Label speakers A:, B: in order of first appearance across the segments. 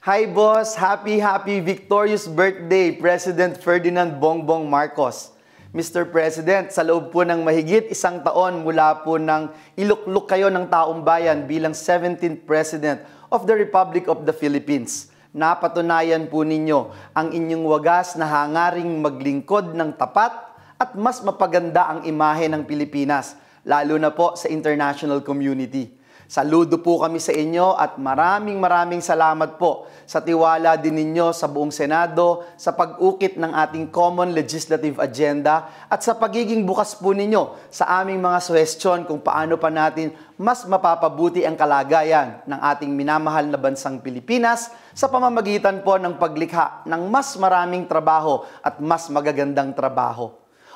A: Hi boss, happy victorious birthday, President Ferdinand Bongbong Marcos. Mr. President, sa loob po ng mahigit isang taon mula po nang iluklok kayo ng taong bayan bilang 17th President of the Republic of the Philippines, napatunayan po ninyo ang inyong wagas na hangaring maglingkod ng tapat at mas mapaganda ang imahe ng Pilipinas, lalo na po sa international community. Saludo po kami sa inyo at maraming salamat po sa tiwala din ninyo sa buong Senado sa pag-ukit ng ating common legislative agenda at sa pagiging bukas po ninyo sa aming mga suhestyon kung paano pa natin mas mapapabuti ang kalagayan ng ating minamahal na bansang Pilipinas sa pamamagitan po ng paglikha ng mas maraming trabaho at mas magagandang trabaho.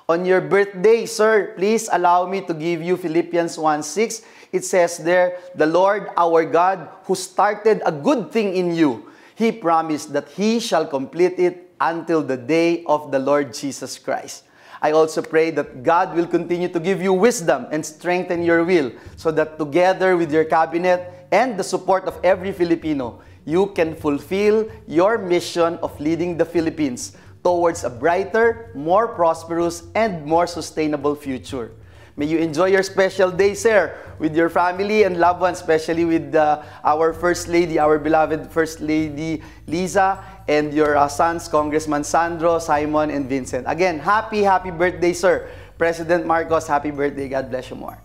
A: On your birthday, sir, please allow me to give you Philippians 1:6. It says there, "The Lord our God, who started a good thing in you, He promised that He shall complete it until the day of the Lord Jesus Christ." I also pray that God will continue to give you wisdom and strengthen your will so that together with your cabinet and the support of every Filipino, you can fulfill your mission of leading the Philippines towards a brighter, more prosperous, and more sustainable future. May you enjoy your special day, sir, with your family and loved ones, especially with our First Lady, our beloved First Lady Liza, and your sons, Congressman Sandro, Simon, and Vincent. Again, happy birthday, sir. President Marcos, happy birthday. God bless you more.